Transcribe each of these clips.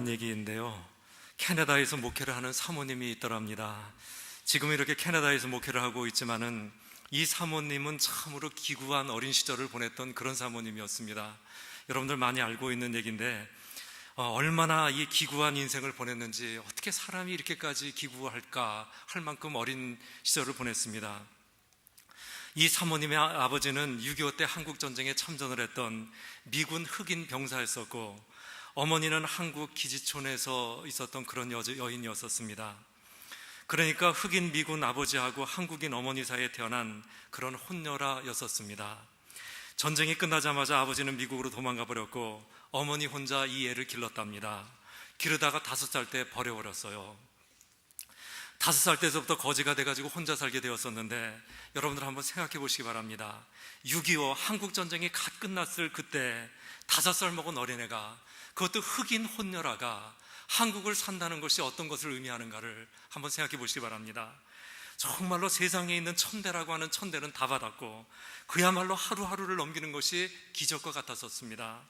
얘기인데요. 캐나다에서 목회를 하는 사모님이 있더랍니다. 지금 이렇게 캐나다에서 목회를 하고 있지만은 이 사모님은 참으로 기구한 어린 시절을 보냈던 그런 사모님이었습니다. 여러분들 많이 알고 있는 얘기인데 얼마나 이 기구한 인생을 보냈는지, 어떻게 사람이 이렇게까지 기구할까 할 만큼 어린 시절을 보냈습니다. 이 사모님의 아버지는 6.25 때 한국전쟁에 참전을 했던 미군 흑인 병사였었고, 어머니는 한국 기지촌에서 있었던 그런 여인이었었습니다. 그러니까 흑인 미군 아버지하고 한국인 어머니 사이에 태어난 그런 혼녀라였었습니다. 전쟁이 끝나자마자 아버지는 미국으로 도망가 버렸고 어머니 혼자 이 애를 길렀답니다. 기르다가 5살 때 버려버렸어요. 5살 때서부터 거지가 돼가지고 혼자 살게 되었었는데, 여러분들 한번 생각해 보시기 바랍니다. 6.25 한국전쟁이 갓 끝났을 그때 5살 먹은 어린애가, 그것도 흑인 혼녀라가 한국을 산다는 것이 어떤 것을 의미하는가를 한번 생각해 보시기 바랍니다. 정말로 세상에 있는 천대라고 하는 천대는 다 받았고, 그야말로 하루하루를 넘기는 것이 기적과 같았었습니다.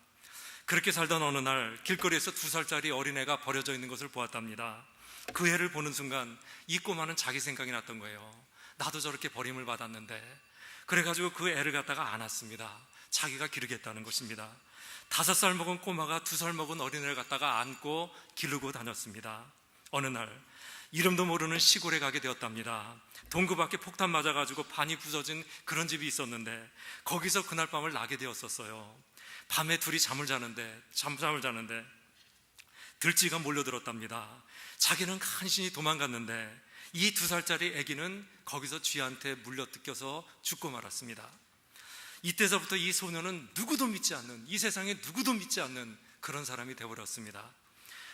그렇게 살던 어느 날 길거리에서 2살짜리 어린애가 버려져 있는 것을 보았답니다. 그 애를 보는 순간 이 꼬마는 자기 생각이 났던 거예요. 나도 저렇게 버림을 받았는데. 그래가지고 그 애를 갖다가 안았습니다. 자기가 기르겠다는 것입니다. 5살 먹은 꼬마가 2살 먹은 어린애를 갖다가 안고 기르고 다녔습니다. 어느 날 이름도 모르는 시골에 가게 되었답니다. 동구 밖에 폭탄 맞아가지고 반이 부서진 그런 집이 있었는데, 거기서 그날 밤을 나게 되었었어요. 밤에 둘이 잠을 자는데 들쥐가 몰려들었답니다. 자기는 간신히 도망갔는데 이 2살짜리 아기는 거기서 쥐한테 물려 뜯겨서 죽고 말았습니다. 이때서부터 이 소녀는 누구도 믿지 않는, 이 세상에 누구도 믿지 않는 그런 사람이 되어버렸습니다.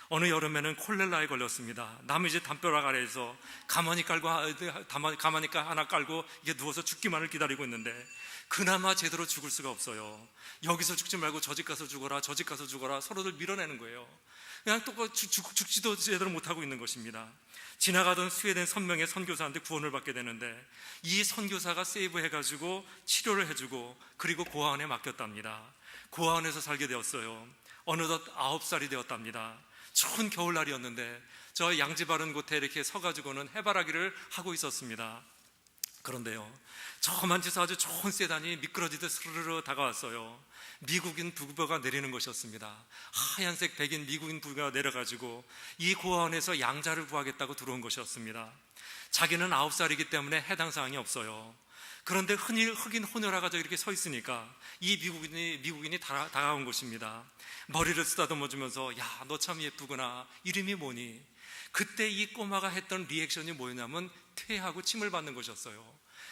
어느 여름에는 콜레라에 걸렸습니다. 남의 집 담벼락 아래에서 가만히 하나 깔고 이게 누워서 죽기만을 기다리고 있는데, 그나마 제대로 죽을 수가 없어요. 여기서 죽지 말고 저 집 가서 죽어라, 저 집 가서 죽어라, 서로들 밀어내는 거예요. 그냥 또 죽지도 제대로 못하고 있는 것입니다. 지나가던 스웨덴 선명의 선교사한테 구원을 받게 되는데, 이 선교사가 세이브해가지고 치료를 해주고 그리고 고아원에 맡겼답니다. 고아원에서 살게 되었어요. 어느덧 9살이 되었답니다. 추운 겨울날이었는데 저 양지 바른 곳에 이렇게 서가지고는 해바라기를 하고 있었습니다. 그런데요, 저만치서 아주 좋은 세단이 미끄러지듯 스르르 다가왔어요. 미국인 부부가 내리는 것이었습니다. 하얀색 백인 미국인 부부가 내려가지고 이 고아원에서 양자를 구하겠다고 들어온 것이었습니다. 자기는 9살이기 때문에 해당 사항이 없어요. 그런데 흑인 혼혈아가 이렇게 서 있으니까 이 미국인이 다가온 것입니다. 머리를 쓰다듬어 주면서, 야, 너 참 예쁘구나, 이름이 뭐니? 그때 이 꼬마가 했던 리액션이 뭐였냐면 퇴하고 침을 받는 것이었어요.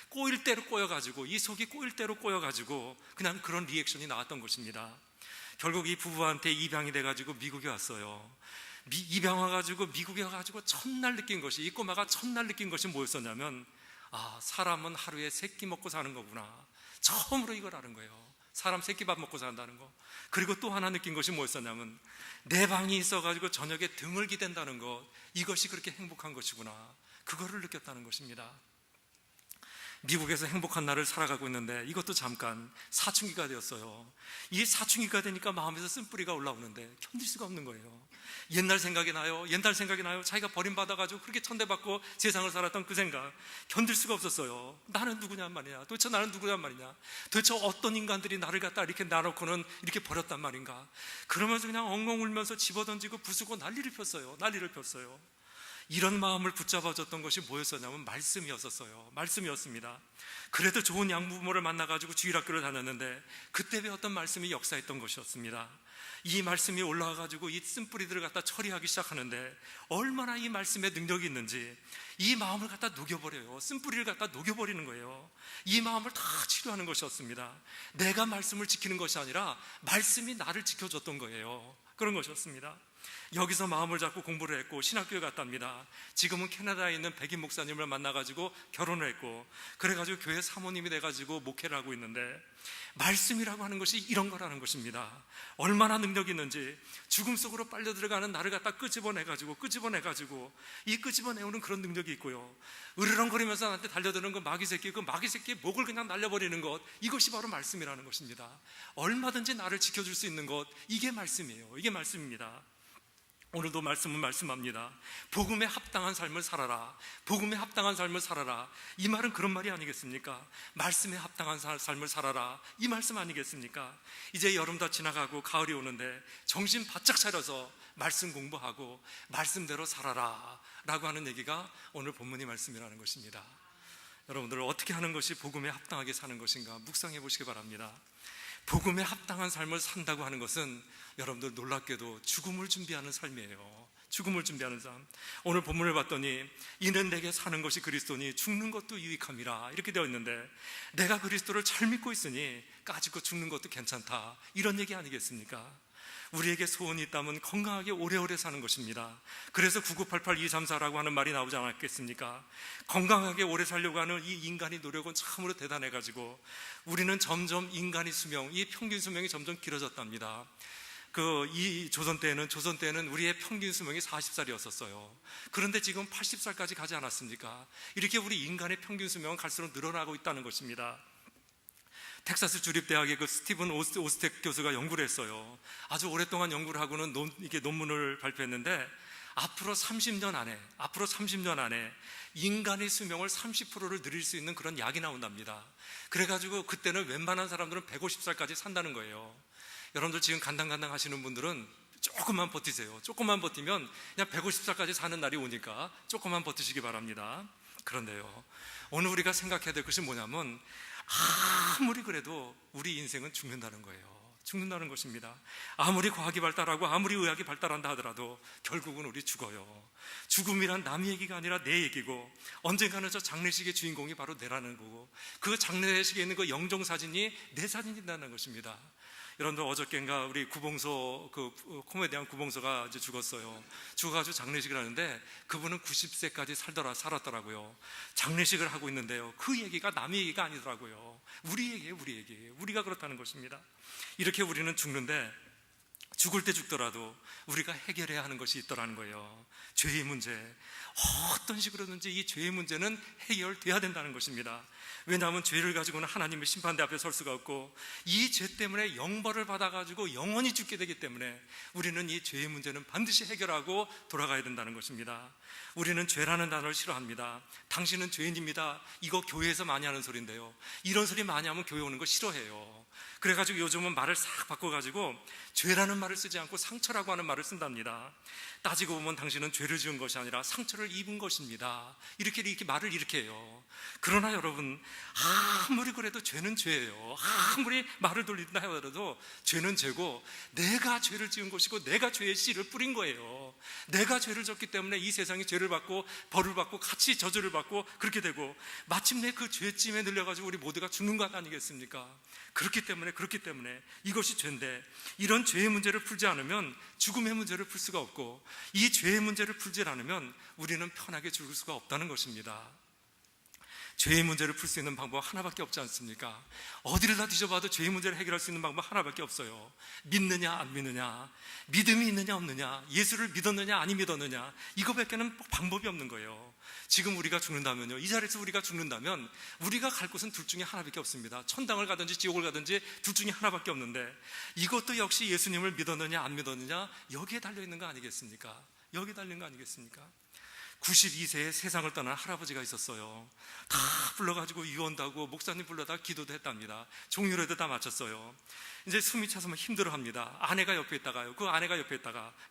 꼬일 대로 꼬여가지고, 이 속이 꼬일 대로 꼬여가지고 그냥 그런 리액션이 나왔던 것입니다. 결국 이 부부한테 입양이 돼가지고 미국에 왔어요. 입양 와가지고 미국에 와가지고 첫날 느낀 것이, 이 꼬마가 첫날 느낀 것이 뭐였었냐면, 아, 사람은 하루에 3끼 먹고 사는 거구나. 처음으로 이걸 아는 거예요. 사람 3끼 밥 먹고 산다는 거. 그리고 또 하나 느낀 것이 뭐였었냐면, 내 방이 있어가지고 저녁에 등을 기댄다는 것, 이것이 그렇게 행복한 것이구나. 그거를 느꼈다는 것입니다. 미국에서 행복한 날을 살아가고 있는데 이것도 잠깐 사춘기가 되었어요. 이 사춘기가 되니까 마음에서 쓴뿌리가 올라오는데 견딜 수가 없는 거예요. 옛날 생각이 나요. 자기가 버림받아가지고 그렇게 천대받고 세상을 살았던 그 생각, 견딜 수가 없었어요. 나는 누구냔 말이냐, 도대체 나는 누구냔 말이냐, 도대체 어떤 인간들이 나를 갖다 이렇게 놔놓고는 이렇게 버렸단 말인가. 그러면서 그냥 엉엉 울면서 집어던지고 부수고 난리를 폈어요. 이런 마음을 붙잡아줬던 것이 뭐였었냐면 말씀이었습니다. 그래도 좋은 양부모를 만나가지고 주일학교를 다녔는데 그때 배웠던 말씀이 역사했던 것이었습니다. 이 말씀이 올라와가지고 이 쓴뿌리들을 갖다 처리하기 시작하는데, 얼마나 이 말씀에 능력이 있는지 이 마음을 갖다 녹여버려요. 쓴뿌리를 갖다 녹여버리는 거예요. 이 마음을 다 치료하는 것이었습니다. 내가 말씀을 지키는 것이 아니라 말씀이 나를 지켜줬던 거예요. 그런 것이었습니다. 여기서 마음을 잡고 공부를 했고 신학교에 갔답니다. 지금은 캐나다에 있는 백인 목사님을 만나가지고 결혼을 했고, 그래가지고 교회 사모님이 돼가지고 목회를 하고 있는데, 말씀이라고 하는 것이 이런 거라는 것입니다. 얼마나 능력이 있는지. 죽음 속으로 빨려 들어가는 나를 갖다 끄집어내가지고 이 끄집어내오는 그런 능력이 있고요, 으르렁거리면서 나한테 달려드는 그 마귀 새끼의 목을 그냥 날려버리는 것, 이것이 바로 말씀이라는 것입니다. 얼마든지 나를 지켜줄 수 있는 것, 이게 말씀이에요. 이게 말씀입니다. 오늘도 말씀은 말씀합니다. 복음에 합당한 삶을 살아라. 복음에 합당한 삶을 살아라. 이 말은 그런 말이 아니겠습니까? 말씀에 합당한 삶을 살아라. 이 말씀 아니겠습니까? 이제 여름 다 지나가고 가을이 오는데 정신 바짝 차려서 말씀 공부하고 말씀대로 살아라 라고 하는 얘기가 오늘 본문의 말씀이라는 것입니다. 여러분들 어떻게 하는 것이 복음에 합당하게 사는 것인가 묵상해 보시기 바랍니다. 복음에 합당한 삶을 산다고 하는 것은 여러분들 놀랍게도 죽음을 준비하는 삶이에요. 죽음을 준비하는 삶. 오늘 본문을 봤더니 이는 내게 사는 것이 그리스도니 죽는 것도 유익함이라 이렇게 되어 있는데, 내가 그리스도를 잘 믿고 있으니 까짓거 죽는 것도 괜찮다, 이런 얘기 아니겠습니까? 우리에게 소원이 있다면 건강하게 오래오래 사는 것입니다. 그래서 9988234라고 하는 말이 나오지 않았겠습니까? 건강하게 오래 살려고 하는 이 인간의 노력은 참으로 대단해가지고 우리는 점점 인간의 수명, 이 평균 수명이 점점 길어졌답니다. 이 조선 때는 우리의 평균 수명이 40살이었었어요. 그런데 지금 80살까지 가지 않았습니까? 이렇게 우리 인간의 평균 수명은 갈수록 늘어나고 있다는 것입니다. 텍사스 주립대학의 스티븐 오스텍 교수가 연구를 했어요. 아주 오랫동안 연구를 하고는 이게 논문을 발표했는데, 앞으로 30년 안에 인간의 수명을 30%를 늘릴 수 있는 그런 약이 나온답니다. 그래가지고 그때는 웬만한 사람들은 150살까지 산다는 거예요. 여러분들 지금 간당간당 하시는 분들은 조금만 버티세요. 조금만 버티면 그냥 150살까지 사는 날이 오니까 조금만 버티시기 바랍니다. 그런데요, 오늘 우리가 생각해야 될 것이 뭐냐면, 아무리 그래도 우리 인생은 죽는다는 거예요. 죽는다는 것입니다. 아무리 과학이 발달하고 아무리 의학이 발달한다 하더라도 결국은 우리 죽어요. 죽음이란 남의 얘기가 아니라 내 얘기고, 언젠가는 저 장례식의 주인공이 바로 내라는 거고, 그 장례식에 있는 그 영정사진이 내 사진이라는 것입니다. 여러분들 어저께인가 우리 구봉서, 코미디언 구봉서가 이제 죽었어요. 죽어가지고 장례식을 하는데 그분은 90세까지 살았더라고요. 장례식을 하고 있는데요, 그 얘기가 남의 얘기가 아니더라고요. 우리 얘기예요. 우리가 그렇다는 것입니다. 이렇게 우리는 죽는데, 죽을 때 죽더라도 우리가 해결해야 하는 것이 있더라는 거예요. 죄의 문제, 어떤 식으로든지 이 죄의 문제는 해결돼야 된다는 것입니다. 왜냐하면 죄를 가지고는 하나님의 심판대 앞에 설 수가 없고, 이 죄 때문에 영벌을 받아가지고 영원히 죽게 되기 때문에 우리는 이 죄의 문제는 반드시 해결하고 돌아가야 된다는 것입니다. 우리는 죄라는 단어를 싫어합니다. 당신은 죄인입니다, 이거 교회에서 많이 하는 소리인데요, 이런 소리 많이 하면 교회 오는 거 싫어해요. 그래가지고 요즘은 말을 싹 바꿔가지고 죄라는 말을 쓰지 않고 상처라고 하는 말을 쓴답니다. 따지고 보면 당신은 죄를 지은 것이 아니라 상처를 입은 것입니다, 이렇게 말을 이렇게 해요. 그러나 여러분, 아무리 그래도 죄는 죄예요. 아무리 말을 돌린다 하더라도 죄는 죄고, 내가 죄를 지은 것이고 내가 죄의 씨를 뿌린 거예요. 내가 죄를 졌기 때문에 이 세상이 죄를 받고 벌을 받고 같이 저주를 받고 그렇게 되고, 마침내 그 죄찜에 늘려가지고 우리 모두가 죽는 것 아니겠습니까? 그렇기 때문에 이것이 죄인데, 이런 죄의 문제를 풀지 않으면 죽음의 문제를 풀 수가 없고, 이 죄의 문제를 풀지 않으면 우리는 편하게 죽을 수가 없다는 것입니다. 죄의 문제를 풀 수 있는 방법 하나밖에 없지 않습니까? 어디를 다 뒤져봐도 죄의 문제를 해결할 수 있는 방법 하나밖에 없어요. 믿느냐 안 믿느냐, 믿음이 있느냐 없느냐, 예수를 믿었느냐 아니 믿었느냐, 이거밖에는 방법이 없는 거예요. 지금 우리가 죽는다면요, 이 자리에서 우리가 죽는다면 우리가 갈 곳은 둘 중에 하나밖에 없습니다. 천당을 가든지 지옥을 가든지 둘 중에 하나밖에 없는데, 이것도 역시 예수님을 믿었느냐 안 믿었느냐, 여기에 달려있는 거 아니겠습니까? 92세에 세상을 떠난 할아버지가 있었어요. 다 불러가지고 유언도 목사님 불러다 기도도 했답니다. 종료례도 다 마쳤어요. 이제 숨이 차서 힘들어합니다. 아내가 옆에 있다가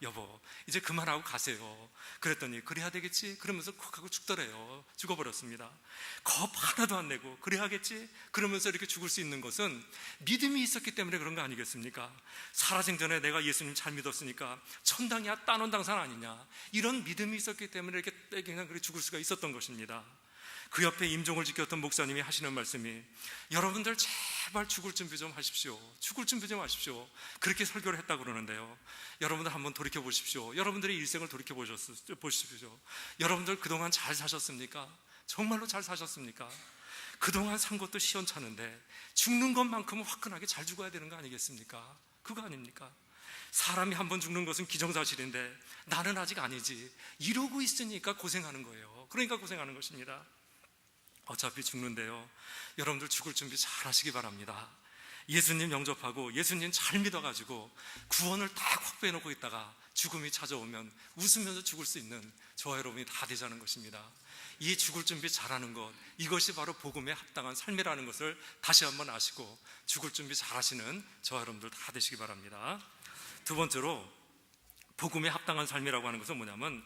여보 이제 그만하고 가세요. 그랬더니 그래야 되겠지 그러면서 콕 하고 죽더래요. 죽어버렸습니다. 겁 하나도 안 내고 그래야겠지 그러면서 이렇게 죽을 수 있는 것은 믿음이 있었기 때문에 그런 거 아니겠습니까? 살아생전에 내가 예수님 잘 믿었으니까 천당이야 따놓은 당산 아니냐, 이런 믿음이 있었기 때문에 이렇게 그냥 그렇게 죽을 수가 있었던 것입니다. 그 옆에 임종을 지켰던 목사님이 하시는 말씀이, 여러분들 제발 죽을 준비 좀 하십시오. 그렇게 설교를 했다고 그러는데요, 여러분들 한번 돌이켜 보십시오. 여러분들의 일생을 돌이켜 보십시오. 여러분들 그동안 잘 사셨습니까? 정말로 잘 사셨습니까? 그동안 산 것도 시원찮은데 죽는 것만큼은 화끈하게 잘 죽어야 되는 거 아니겠습니까? 그거 아닙니까? 사람이 한 번 죽는 것은 기정사실인데 나는 아직 아니지, 이러고 있으니까 고생하는 거예요. 그러니까 고생하는 것입니다. 어차피 죽는데요, 여러분들 죽을 준비 잘 하시기 바랍니다. 예수님 영접하고 예수님 잘 믿어가지고 구원을 딱 확보해 놓고 있다가 죽음이 찾아오면 웃으면서 죽을 수 있는 저와 여러분이 다 되자는 것입니다. 이 죽을 준비 잘하는 것, 이것이 바로 복음에 합당한 삶이라는 것을 다시 한번 아시고 죽을 준비 잘하시는 저와 여러분들 다 되시기 바랍니다. 두 번째로 복음에 합당한 삶이라고 하는 것은 뭐냐면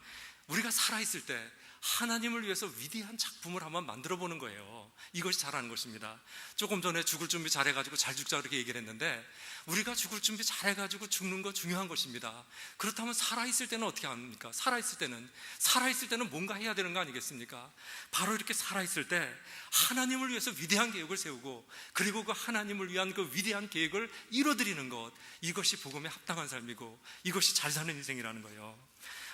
우리가 살아있을 때 하나님을 위해서 위대한 작품을 한번 만들어 보는 거예요. 이것이 잘하는 것입니다. 조금 전에 죽을 준비 잘해가지고 잘 죽자 그렇게 얘기를 했는데, 우리가 죽을 준비 잘해가지고 죽는 거 중요한 것입니다. 그렇다면 살아있을 때는 어떻게 합니까? 살아있을 때는 뭔가 해야 되는 거 아니겠습니까? 바로 이렇게 살아있을 때 하나님을 위해서 위대한 계획을 세우고, 그리고 그 하나님을 위한 그 위대한 계획을 이뤄드리는 것, 이것이 복음에 합당한 삶이고 이것이 잘 사는 인생이라는 거예요.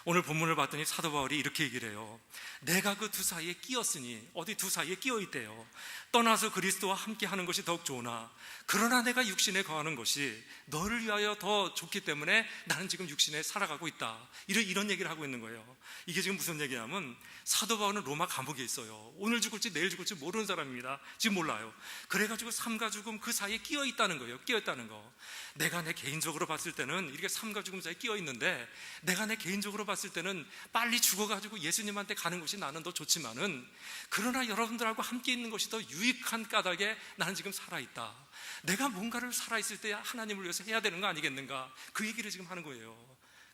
오늘 본문을 봤더니 사도 바울이 이렇게 얘기를 해요. 내가 그 두 사이에 끼었으니, 어디 두 사이에 끼어 있대요. 떠나서 그리스도와 함께 하는 것이 더욱 좋으나 그러나 내가 육신에 거하는 것이 너를 위하여 더 좋기 때문에 나는 지금 육신에 살아가고 있다. 이런 얘기를 하고 있는 거예요. 이게 지금 무슨 얘기냐면, 사도 바울은 로마 감옥에 있어요. 오늘 죽을지 내일 죽을지 모르는 사람입니다. 지금 몰라요. 그래가지고 삶과 죽음 그 사이에 끼어 있다는 거예요. 끼어 있다는 거. 내가 내 개인적으로 봤을 때는 이렇게 삶과 죽음 사이에 끼어 있는데, 내가 내 개인적으로 봤을 때는 빨리 죽어가지고 예수님한테 가는 것이 나는 더 좋지만은, 그러나 여러분들하고 함께 있는 것이 더 유익한 까닭에 나는 지금 살아있다. 내가 뭔가를 살아있을 때 하나님을 위해서 해야 되는 거 아니겠는가? 그 얘기를 지금 하는 거예요.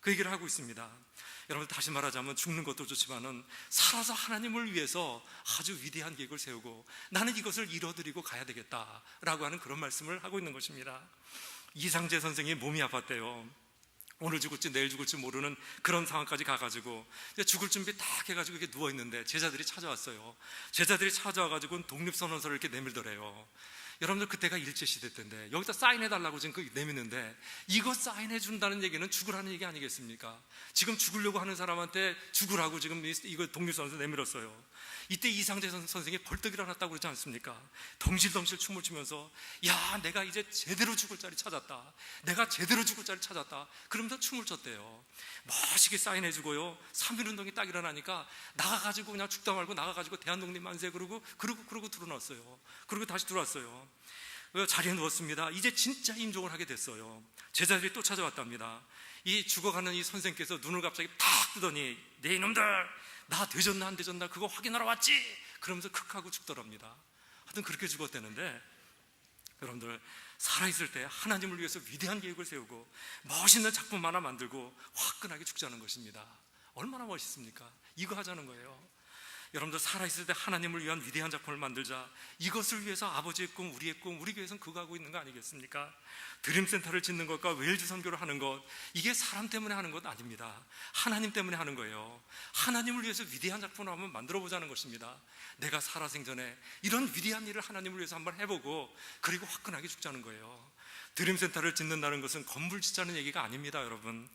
그 얘기를 하고 있습니다. 여러분, 다시 말하자면 죽는 것도 좋지만은 살아서 하나님을 위해서 아주 위대한 계획을 세우고 나는 이것을 이뤄드리고 가야 되겠다라고 하는 그런 말씀을 하고 있는 것입니다. 이상재 선생이 몸이 아팠대요. 오늘 죽을지 내일 죽을지 모르는 그런 상황까지 가가지고 죽을 준비 딱 해가지고 이렇게 누워있는데 제자들이 찾아왔어요. 제자들이 찾아와가지고 독립선언서를 이렇게 내밀더래요. 여러분들, 그때가 일제시대 때인데 여기다 사인해달라고 지금 내미는데, 이거 사인해준다는 얘기는 죽으라는 얘기 아니겠습니까? 지금 죽으려고 하는 사람한테 죽으라고 지금 이거 독립선언서 내밀었어요. 이때 이상재 선생이 벌떡 일어났다고 그러지 않습니까? 덩실덩실 춤을 추면서, 야, 내가 이제 제대로 죽을 자리 찾았다. 내가 제대로 죽을 자리 찾았다. 그러면서 춤을 췄대요. 멋있게 사인해주고요. 3.1운동이 딱 일어나니까 나가가지고 그냥 죽다 말고 나가가지고 대한독립 만세 그러고 들어놨어요. 그리고 다시 들어왔어요. 자리에 누웠습니다. 이제 진짜 임종을 하게 됐어요. 제자들이 또 찾아왔답니다. 이 죽어가는 이 선생께서 눈을 갑자기 탁 뜨더니, 네 이놈들, 나 되졌나 안 되졌나 그거 확인하러 왔지? 그러면서 크 하고 죽더랍니다. 하여튼 그렇게 죽었다는데, 여러분들, 살아있을 때 하나님을 위해서 위대한 계획을 세우고 멋있는 작품 하나 만들고 화끈하게 죽자는 것입니다. 얼마나 멋있습니까? 이거 하자는 거예요. 여러분들, 살아있을 때 하나님을 위한 위대한 작품을 만들자. 이것을 위해서 아버지의 꿈, 우리의 꿈, 우리 교회에서는 그거 하고 있는 거 아니겠습니까? 드림센터를 짓는 것과 웨일즈 선교를 하는 것, 이게 사람 때문에 하는 것 아닙니다. 하나님 때문에 하는 거예요. 하나님을 위해서 위대한 작품을 한번 만들어 보자는 것입니다. 내가 살아생전에 이런 위대한 일을 하나님을 위해서 한번 해보고 그리고 화끈하게 죽자는 거예요. 드림센터를 짓는다는 것은 건물 짓자는 얘기가 아닙니다. 여러분,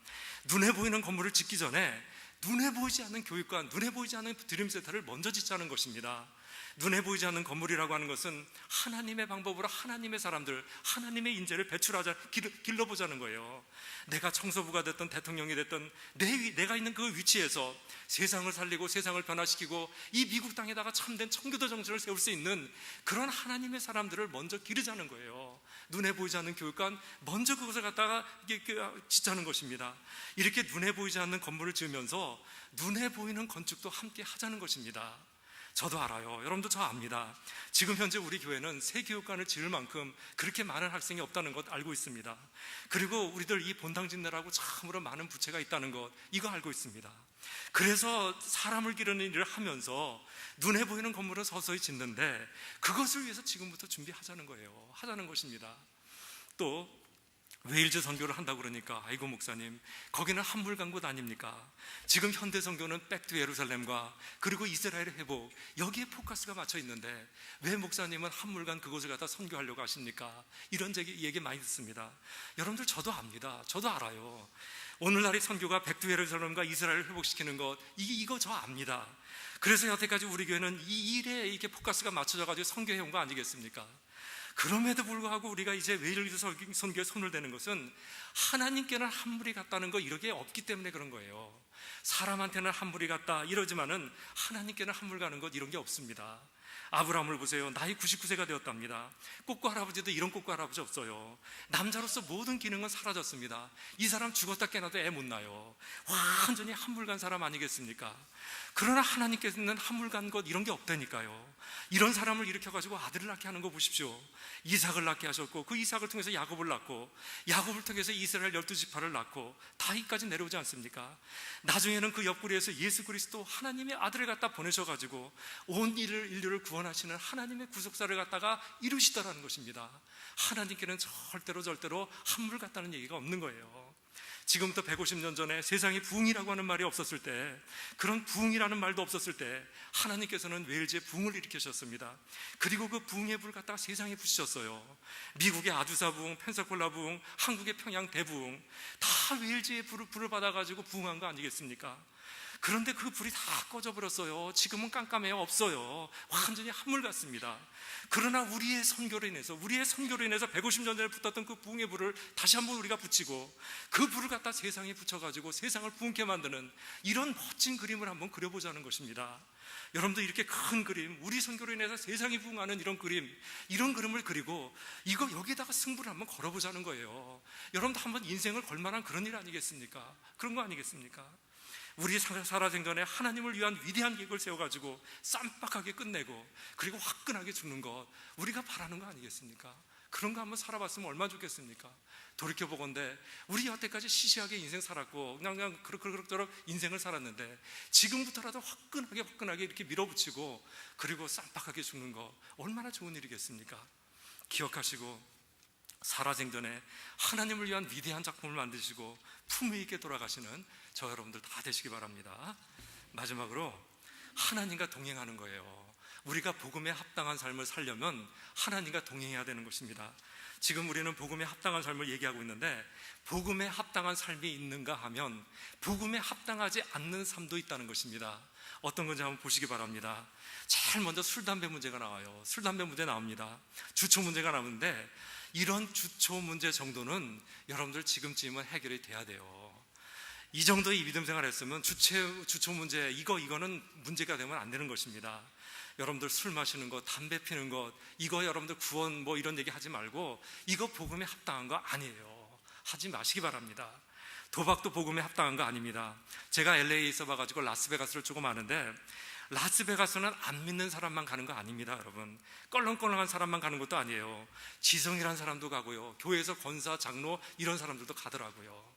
눈에 보이는 건물을 짓기 전에 눈에 보이지 않는 교육관, 눈에 보이지 않는 드림센터를 먼저 짓자는 것입니다. 눈에 보이지 않는 건물이라고 하는 것은 하나님의 방법으로 하나님의 사람들, 하나님의 인재를 배출하자, 길러보자는 거예요. 내가 청소부가 됐든 대통령이 됐든 내가 있는 그 위치에서 세상을 살리고 세상을 변화시키고 이 미국 땅에다가 참된 청교도 정신을 세울 수 있는 그런 하나님의 사람들을 먼저 기르자는 거예요. 눈에 보이지 않는 교육관, 먼저 그것을 갖다가 짓자는 것입니다. 이렇게 눈에 보이지 않는 건물을 지으면서 눈에 보이는 건축도 함께 하자는 것입니다. 저도 알아요. 여러분도 저 압니다. 지금 현재 우리 교회는 새 교육관을 지을 만큼 그렇게 많은 학생이 없다는 것 알고 있습니다. 그리고 우리들 이 본당 짓느라고 참으로 많은 부채가 있다는 것, 이거 알고 있습니다. 그래서 사람을 기르는 일을 하면서 눈에 보이는 건물은 서서히 짓는데, 그것을 위해서 지금부터 준비하자는 거예요. 하자는 것입니다. 또 웨일즈 선교를 한다고 그러니까, 아이고 목사님, 거기는 한물 간 곳 아닙니까? 지금 현대 선교는 백투 예루살렘과 그리고 이스라엘의 회복, 여기에 포커스가 맞춰 있는데 왜 목사님은 한물 간 그곳을 갖다 선교하려고 하십니까? 이런 얘기 많이 듣습니다. 여러분들, 저도 압니다. 저도 알아요. 오늘날의 선교가 백투 예루살렘과 이스라엘을 회복시키는 것, 이거 저 압니다. 그래서 여태까지 우리 교회는 이 일에 이렇게 포커스가 맞춰져 가지고 선교해 온 거 아니겠습니까? 그럼에도 불구하고 우리가 이제 웨일즈 선교에 손을 대는 것은 하나님께는 한물이 같다는 거, 이런 게 없기 때문에 그런 거예요. 사람한테는 한물이 같다 이러지만은 하나님께는 한물 가는 것, 이런 게 없습니다. 아브라함을 보세요. 나이 99세가 되었답니다. 꼬꼬 할아버지도 이런 꼬꼬 할아버지 없어요. 남자로서 모든 기능은 사라졌습니다. 이 사람 죽었다 깨나도 애 못 낳아요. 완전히 한물간 사람 아니겠습니까? 그러나 하나님께서는 한물간 것 이런 게 없다니까요. 이런 사람을 일으켜가지고 아들을 낳게 하는 거 보십시오. 이삭을 낳게 하셨고, 그 이삭을 통해서 야곱을 낳고, 야곱을 통해서 이스라엘 12지파를 낳고, 다윗까지 내려오지 않습니까? 나중에는 그 옆구리에서 예수 그리스도 하나님의 아들을 갖다 보내셔가지고 온 인류를 구원하시는 하나님의 구속사를 갖다가 이루시더라는 것입니다. 하나님께는 절대로 한물 같다는 얘기가 없는 거예요. 지금부터 150년 전에 세상에 부흥이라고 하는 말이 없었을 때, 그런 부흥이라는 말도 없었을 때 하나님께서는 웨일즈에 부흥을 일으키셨습니다. 그리고 그 부흥의 불을 갖다가 세상에 붙이셨어요. 미국의 아주사 부흥, 펜사콜라 부흥, 한국의 평양 대부흥, 다 웨일즈의 불을 받아가지고 부흥한 거 아니겠습니까? 그런데 그 불이 다 꺼져버렸어요. 지금은 깜깜해요. 없어요. 완전히 한물 같습니다. 그러나 우리의 선교로 인해서 150년 전에 붙었던 그 부흥의 불을 다시 한번 우리가 붙이고, 그 불을 갖다 세상에 붙여가지고 세상을 부흥케 만드는 이런 멋진 그림을 한번 그려보자는 것입니다. 여러분들, 이렇게 큰 그림, 우리 선교로 인해서 세상이 부흥하는 이런 그림을 그리고 여기다가 승부를 한번 걸어보자는 거예요. 여러분들 한번 인생을 걸만한 그런 일 아니겠습니까? 그런 거 아니겠습니까? 우리 살아생전에 하나님을 위한 위대한 계획을 세워가지고 쌈박하게 끝내고, 그리고 화끈하게 죽는 것, 우리가 바라는 거 아니겠습니까? 그런 거 한번 살아봤으면 얼마나 좋겠습니까? 돌이켜보건대 우리 여태까지 시시하게 인생 살았고 그냥 그럭저럭 인생을 살았는데, 지금부터라도 화끈하게 이렇게 밀어붙이고, 그리고 쌈박하게 죽는 거 얼마나 좋은 일이겠습니까? 기억하시고 살아생전에 하나님을 위한 위대한 작품을 만드시고 품위 있게 돌아가시는 저 여러분들 다 되시기 바랍니다. 마지막으로 하나님과 동행하는 거예요. 우리가 복음에 합당한 삶을 살려면 하나님과 동행해야 되는 것입니다. 지금 우리는 복음에 합당한 삶을 얘기하고 있는데, 복음에 합당한 삶이 있는가 하면 복음에 합당하지 않는 삶도 있다는 것입니다. 어떤 건지 한번 보시기 바랍니다. 제일 먼저 술, 담배 문제가 나와요. 술, 담배 문제 나옵니다. 주초 문제가 나오는데, 이런 주초 문제 정도는 여러분들 지금쯤은 해결이 돼야 돼요. 이 정도의 믿음 생활을 했으면 주초 문제, 이거는 문제가 되면 안 되는 것입니다. 여러분들 술 마시는 것, 담배 피는 것, 이거 여러분들 구원 이런 얘기 하지 말고, 이거 복음에 합당한 거 아니에요. 하지 마시기 바랍니다. 도박도 복음에 합당한 거 아닙니다. 제가 LA에 있어봐가지고 라스베가스를 조금 아는데, 라스베가스는 안 믿는 사람만 가는 거 아닙니다, 여러분. 껄렁껄렁한 사람만 가는 것도 아니에요. 지성이란 사람도 가고요, 교회에서 권사, 장로 이런 사람들도 가더라고요.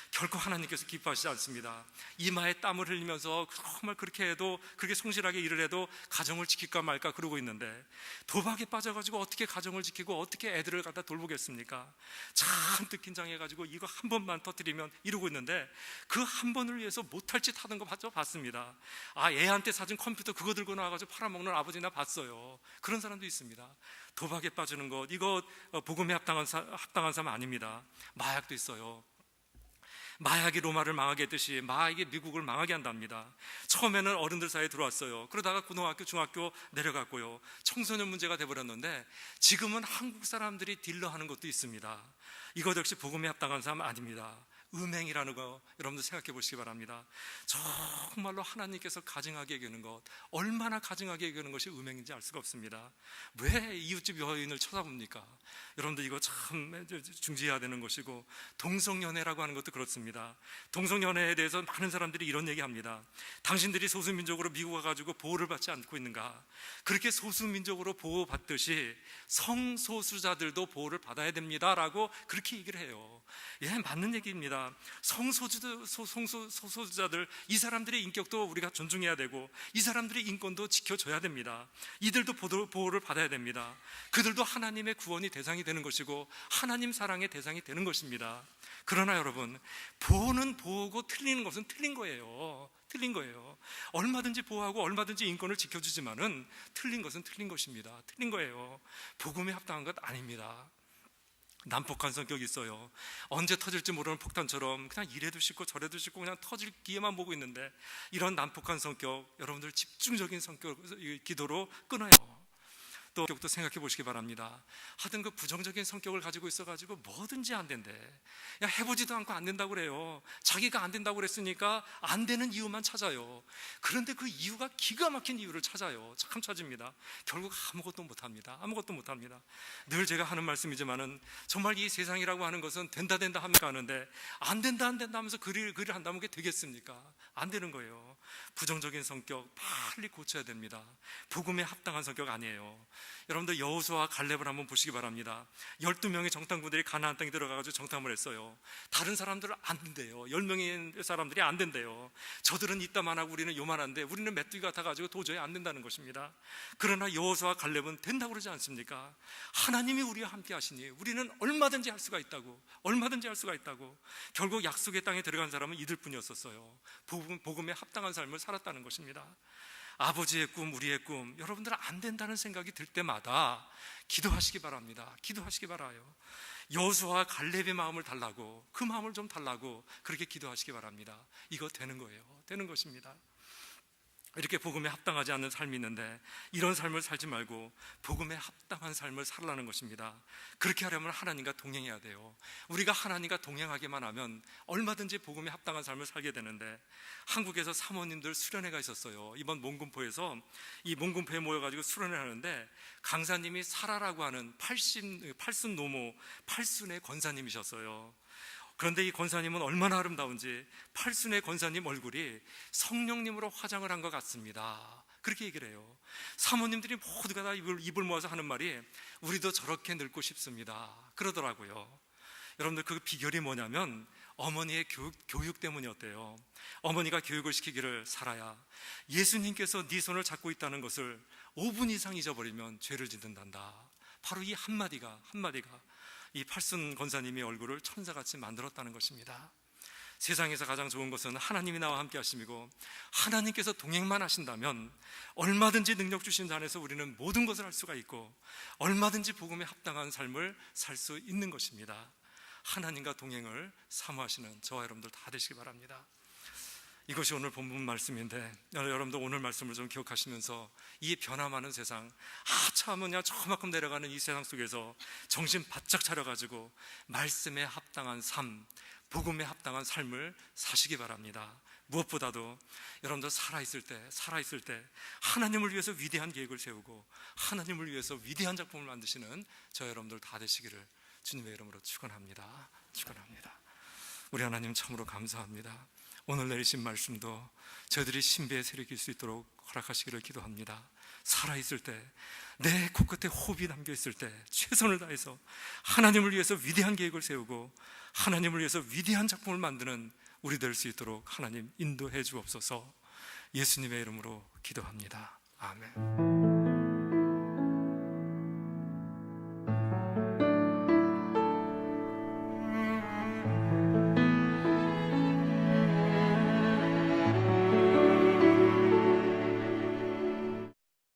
결코 하나님께서 기뻐하시지 않습니다. 이마에 땀을 흘리면서 정말 그렇게 해도, 그렇게 성실하게 일을 해도 가정을 지킬까 말까 그러고 있는데, 도박에 빠져가지고 어떻게 가정을 지키고 어떻게 애들을 갖다 돌보겠습니까? 잔뜩 긴장해가지고 이거 한 번만 터뜨리면 이러고 있는데, 그 한 번을 위해서 못할 짓 하는 거 봤습니다. 애한테 사준 컴퓨터 그거 들고 나와가지고 팔아먹는 아버지나 봤어요. 그런 사람도 있습니다. 도박에 빠지는 것, 이거 복음에 합당한 삶 아닙니다. 마약도 있어요. 마약이 로마를 망하게 했듯이 마약이 미국을 망하게 한답니다. 처음에는 어른들 사이에 들어왔어요. 그러다가 고등학교, 중학교 내려갔고요, 청소년 문제가 돼버렸는데, 지금은 한국 사람들이 딜러하는 것도 있습니다. 이것 역시 복음에 합당한 삶 아닙니다. 음행이라는 거 여러분들 생각해 보시기 바랍니다. 정말로 하나님께서 가증하게 여기는 것, 얼마나 가증하게 여기는 것이 음행인지 알 수가 없습니다. 왜 이웃집 여인을 쳐다봅니까? 여러분들 이거 참 중지해야 되는 것이고, 동성연애라고 하는 것도 그렇습니다. 동성연애에 대해서 많은 사람들이 이런 얘기합니다. 당신들이 소수민족으로 미국 와가지고 보호를 받지 않고 있는가? 그렇게 소수민족으로 보호받듯이 성소수자들도 보호를 받아야 됩니다라고 그렇게 얘기를 해요. 맞는 얘기입니다. 성소수자들, 이 사람들의 인격도 우리가 존중해야 되고, 이 사람들의 인권도 지켜줘야 됩니다. 이들도 보호를 받아야 됩니다. 그들도 하나님의 구원이 대상이 되는 것이고, 하나님 사랑의 대상이 되는 것입니다. 그러나 여러분, 보호는 보호고 틀리는 것은 틀린 거예요. 얼마든지 보호하고 얼마든지 인권을 지켜주지만은 틀린 것은 틀린 것입니다. 틀린 거예요. 복음에 합당한 것 아닙니다. 난폭한 성격이 있어요. 언제 터질지 모르는 폭탄처럼 그냥 이래도 싫고 저래도 싫고 그냥 터질 기회만 보고 있는데, 이런 난폭한 성격, 여러분들 집중적인 성격 기도로 끊어요. 또 생각해 보시기 바랍니다. 하여튼 그 부정적인 성격을 가지고 있어가지고 뭐든지 안 된대. 야, 해보지도 않고 안 된다고 그래요. 자기가 안 된다고 그랬으니까 안 되는 이유만 찾아요. 그런데 그 이유가 기가 막힌 이유를 찾아요. 참 찾습니다. 결국 아무것도 못합니다. 아무것도 못합니다. 늘 제가 하는 말씀이지만은 정말 이 세상이라고 하는 것은 된다 하니까 하는데 안 된다 하면서 글을 한다면 그게 되겠습니까? 안 되는 거예요. 부정적인 성격 빨리 고쳐야 됩니다. 복음에 합당한 성격 아니에요. 여러분들 여호수아와 갈렙을 한번 보시기 바랍니다. 12명의 정탐꾼들이 가나안 땅에 들어가가지고 정탐을 했어요. 다른 사람들은 안 된대요. 10명의 사람들이 안 된대요. 저들은 이따만하고 우리는 요만한데 우리는 메뚜기 같아가지고 도저히 안 된다는 것입니다. 그러나 여호수아와 갈렙은 된다고 그러지 않습니까? 하나님이 우리와 함께 하시니 우리는 얼마든지 할 수가 있다고, 얼마든지 할 수가 있다고. 결국 약속의 땅에 들어간 사람은 이들 뿐이었었어요. 복음에 합당한 삶을 살았다는 것입니다. 아버지의 꿈, 우리의 꿈, 여러분들은 안 된다는 생각이 들 때마다 기도하시기 바랍니다. 기도하시기 바라요. 여호수아와 갈렙의 마음을 달라고, 그 마음을 좀 달라고 그렇게 기도하시기 바랍니다. 이거 되는 거예요. 되는 것입니다. 이렇게 복음에 합당하지 않는 삶이 있는데 이런 삶을 살지 말고 복음에 합당한 삶을 살라는 것입니다. 그렇게 하려면 하나님과 동행해야 돼요. 우리가 하나님과 동행하기만 하면 얼마든지 복음에 합당한 삶을 살게 되는데, 한국에서 사모님들 수련회가 있었어요. 이번 몽군포에서 이 몽군포에 모여가지고 수련회를 하는데 강사님이 사라라고 하는 80순 노모 8순의 권사님이셨어요. 그런데 이 권사님은 얼마나 아름다운지 8순의 권사님 얼굴이 성령님으로 화장을 한 것 같습니다. 그렇게 얘기를 해요. 사모님들이 모두가 다 입을 모아서 하는 말이 우리도 저렇게 늙고 싶습니다 그러더라고요. 여러분들 그 비결이 뭐냐면 어머니의 교육 때문이었대요. 어머니가 교육을 시키기를, 사라야, 예수님께서 네 손을 잡고 있다는 것을 5분 이상 잊어버리면 죄를 짓는단다. 바로 이 한마디가 이 8순 권사님의 얼굴을 천사같이 만들었다는 것입니다. 세상에서 가장 좋은 것은 하나님이 나와 함께 하심이고, 하나님께서 동행만 하신다면 얼마든지 능력 주신 자 안에서 우리는 모든 것을 할 수가 있고 얼마든지 복음에 합당한 삶을 살 수 있는 것입니다. 하나님과 동행을 사모하시는 저와 여러분들 다 되시기 바랍니다. 이것이 오늘 본문 말씀인데 여러분들 오늘 말씀을 좀 기억하시면서 이 변화많은 세상, 차면야 저만큼 내려가는 이 세상 속에서 정신 바짝 차려가지고 말씀에 합당한 삶, 복음에 합당한 삶을 사시기 바랍니다. 무엇보다도 여러분들 살아있을 때 하나님을 위해서 위대한 계획을 세우고 하나님을 위해서 위대한 작품을 만드시는 저 여러분들 다 되시기를 주님의 이름으로 축원합니다. 우리 하나님 참으로 감사합니다. 오늘 내리신 말씀도 저희들이 신비의 세력이 있을 수 있도록 허락하시기를 기도합니다. 살아있을 때, 내 코끝에 호흡이 남겨있을 때 최선을 다해서 하나님을 위해서 위대한 계획을 세우고 하나님을 위해서 위대한 작품을 만드는 우리 될 수 있도록 하나님 인도해 주옵소서. 예수님의 이름으로 기도합니다. 아멘.